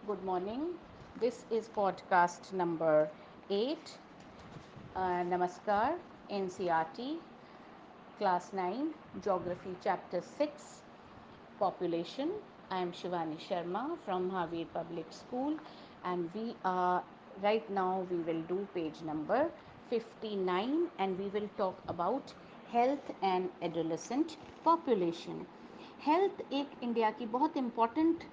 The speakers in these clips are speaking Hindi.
Good morning. This is podcast number 8. Namaskar, NCRT, Class 9, Geography Chapter 6, Population. I am Shivani Sharma from Harvard Public School, and right now we will do page number 59, and we will talk about health and adolescent population. Health एक इंडिया की बहुत इम्पॉर्टेंट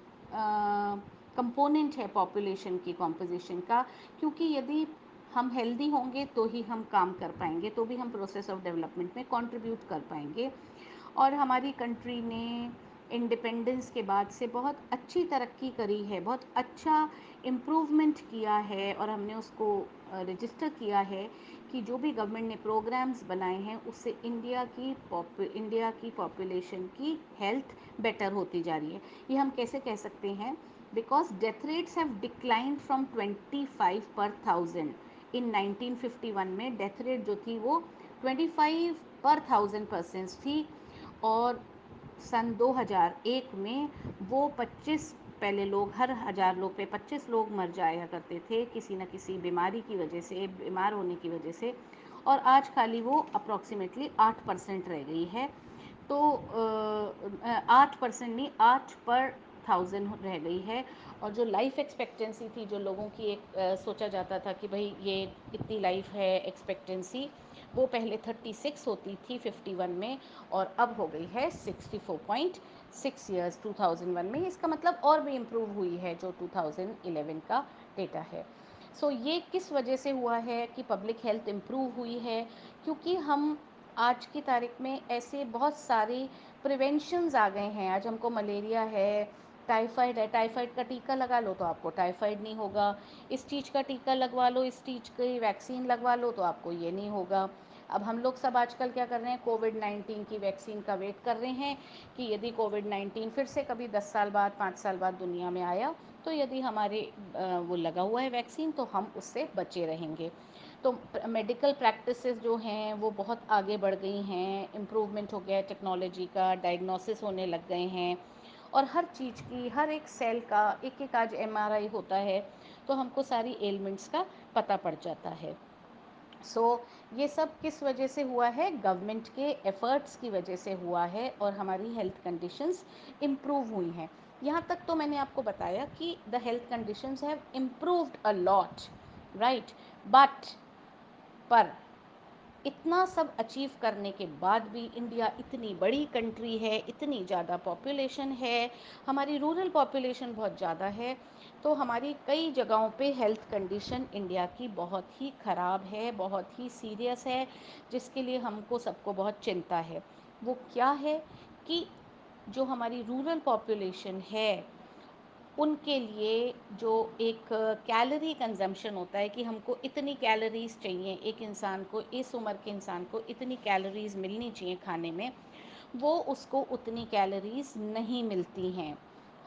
कंपोनेंट है पॉपुलेशन की कॉम्पोजिशन का, क्योंकि यदि हम हेल्दी होंगे तो ही हम काम कर पाएंगे, तो भी हम प्रोसेस ऑफ डेवलपमेंट में कंट्रीब्यूट कर पाएंगे। और हमारी कंट्री ने इंडिपेंडेंस के बाद से बहुत अच्छी तरक्की करी है, बहुत अच्छा इम्प्रूवमेंट किया है, और हमने उसको रजिस्टर किया है कि जो भी गवर्नमेंट ने प्रोग्राम्स बनाए हैं उससे इंडिया की पॉपुलेशन की हेल्थ बेटर होती जा रही है। ये हम कैसे कह सकते हैं? Because death rates have declined from 25 पर थाउजेंड। इन 1951 में डेथ रेट जो थी वो 25 पर थाउजेंड पर्सेंट्स थी, और सन 2001 में वो 25, पहले लोग हर 1000 लोग पे 25 लोग मर जाया करते थे किसी न किसी बीमारी की वजह से, बीमार होने की वजह से, और आज खाली वो अप्रॉक्सीमेटली 8% रह गई है। तो 8% नहीं, 8 पर 1000 रह गई है। और जो लाइफ एक्सपेक्टेंसी थी, जो लोगों की एक सोचा जाता था कि भाई ये इतनी लाइफ है एक्सपेक्टेंसी, वो पहले 36 होती थी 51 में, और अब हो गई है 64.6 ईयर्स 2001 में। इसका मतलब और भी इम्प्रूव हुई है जो 2011 का डेटा है। ये किस वजह से हुआ है कि पब्लिक हेल्थ इम्प्रूव हुई है? क्योंकि हम आज की तारीख में ऐसे बहुत सारे प्रिवेंशंस आ गए हैं। आज हमको मलेरिया है, टाइफाइड है, टाइफाइड का टीका लगा लो तो आपको टाइफाइड नहीं होगा। इस चीज़ का टीका लगवा लो, इस चीज़ की वैक्सीन लगवा लो तो आपको ये नहीं होगा। अब हम लोग सब आजकल क्या कर रहे हैं? कोविड-19 की वैक्सीन का वेट कर रहे हैं कि यदि कोविड-19 फिर से कभी 10 साल बाद, 5 साल बाद दुनिया में आया, तो यदि हमारे वो लगा हुआ है वैक्सीन, तो हम उससे बचे रहेंगे। तो मेडिकल प्रैक्टिसेस जो हैं वो बहुत आगे बढ़ गई हैं, इम्प्रूवमेंट हो गया है टेक्नोलॉजी का, डायग्नोसिस होने लग गए हैं, और हर चीज़ की, हर एक सेल का एक एक आज एमआरआई होता है, तो हमको सारी एलिमेंट्स का पता पड़ जाता है। ये सब किस वजह से हुआ है? गवर्नमेंट के एफ़र्ट्स की वजह से हुआ है, और हमारी हेल्थ कंडीशंस इम्प्रूव हुई हैं। यहाँ तक तो मैंने आपको बताया कि the health conditions have improved a lot, right? But पर इतना सब अचीव करने के बाद भी इंडिया इतनी बड़ी कंट्री है, इतनी ज़्यादा पॉपुलेशन है, हमारी रूरल पॉपुलेशन बहुत ज़्यादा है, तो हमारी कई जगहों पे हेल्थ कंडीशन इंडिया की बहुत ही ख़राब है, बहुत ही सीरियस है, जिसके लिए हमको सबको बहुत चिंता है। वो क्या है कि जो हमारी रूरल पॉपुलेशन है उनके लिए जो एक कैलोरी कंजम्पशन होता है कि हमको इतनी कैलोरीज़ चाहिए, एक इंसान को, इस उम्र के इंसान को इतनी कैलोरीज़ मिलनी चाहिए खाने में, वो उसको उतनी कैलोरीज़ नहीं मिलती हैं,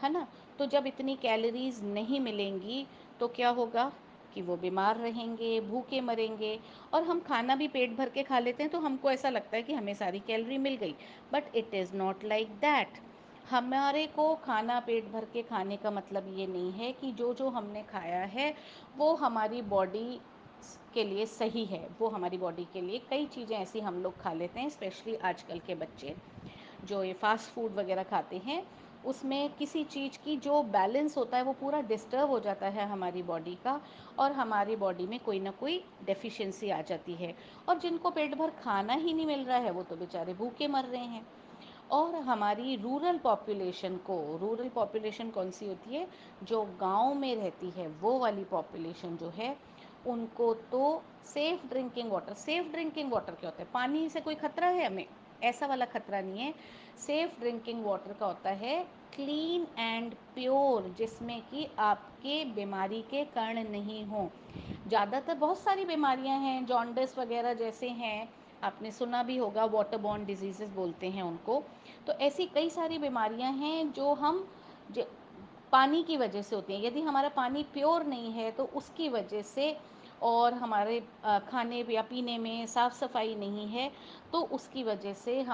है ना? तो जब इतनी कैलोरीज़ नहीं मिलेंगी तो क्या होगा कि वो बीमार रहेंगे, भूखे मरेंगे। और हम खाना भी पेट भर के खा लेते हैं तो हमको ऐसा लगता है कि हमें सारी कैलोरी मिल गई, but it is not like that. हमारे को खाना पेट भर के खाने का मतलब ये नहीं है कि जो जो हमने खाया है वो हमारी बॉडी के लिए सही है। वो हमारी बॉडी के लिए कई चीज़ें ऐसी हम लोग खा लेते हैं, स्पेशली आजकल के बच्चे जो ये फास्ट फूड वगैरह खाते हैं, उसमें किसी चीज़ की जो बैलेंस होता है वो पूरा डिस्टर्ब हो जाता है हमारी बॉडी का, और हमारी बॉडी में कोई ना कोई डेफिशिएंसी आ जाती है। और जिनको पेट भर खाना ही नहीं मिल रहा है वो तो बेचारे भूखे मर रहे हैं। और हमारी रूरल पॉपुलेशन कौन सी होती है? जो गांव में रहती है, वो वाली पॉपुलेशन जो है, उनको तो सेफ़ ड्रिंकिंग वाटर क्या होता है? पानी से कोई ख़तरा है हमें? ऐसा वाला ख़तरा नहीं है। सेफ़ ड्रिंकिंग वाटर का होता है क्लीन एंड प्योर, जिसमें कि आपके बीमारी के कण नहीं हों। ज़्यादातर बहुत सारी बीमारियां हैं, जॉन्डिस वगैरह जैसे हैं, आपने सुना भी होगा, वाटर बॉर्न डिजीज़ेस बोलते हैं उनको। तो ऐसी कई सारी बीमारियां हैं जो हम ज पानी की वजह से होती हैं। यदि हमारा पानी प्योर नहीं है तो उसकी वजह से, और हमारे खाने या पीने में साफ़ सफाई नहीं है तो उसकी वजह से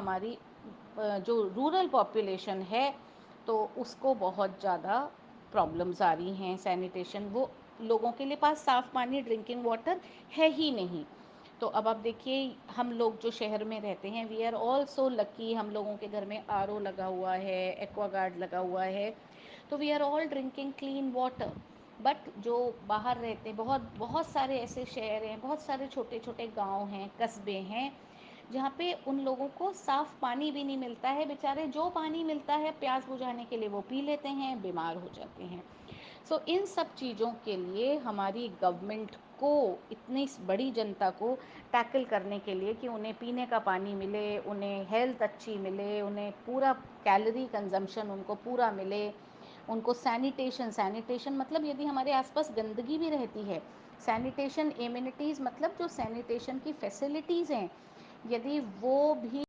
जो रूरल पॉपुलेशन है तो उसको बहुत ज़्यादा प्रॉब्लम्स आ रही हैं सैनिटेशन, वो लोगों के लिए पास साफ़ पानी ड्रिंकिंग वाटर है ही नहीं। तो अब आप देखिए, हम लोग जो शहर में रहते हैं, we are all so lucky, हम लोगों के घर में आरओ लगा हुआ है, एक्वागार्ड लगा हुआ है, तो we are all drinking clean water. But जो बाहर रहते हैं, बहुत बहुत सारे ऐसे शहर हैं, बहुत सारे छोटे छोटे गांव हैं, कस्बे हैं, जहाँ पे उन लोगों को साफ़ पानी भी नहीं मिलता है। बेचारे जो पानी मिलता है प्यास बुझाने के लिए वो पी लेते हैं, बीमार हो जाते हैं। सो इन सब चीज़ों के लिए हमारी गवर्नमेंट को, इतनी बड़ी जनता को टैकल करने के लिए कि उन्हें पीने का पानी मिले, उन्हें हेल्थ अच्छी मिले, उन्हें पूरा कैलोरी कंजम्पशन उनको पूरा मिले, उनको सैनिटेशन, सैनिटेशन मतलब यदि हमारे आसपास गंदगी भी रहती है, सैनिटेशन एमिनिटीज़ मतलब जो सैनिटेशन की फैसिलिटीज़ हैं, यदि वो भी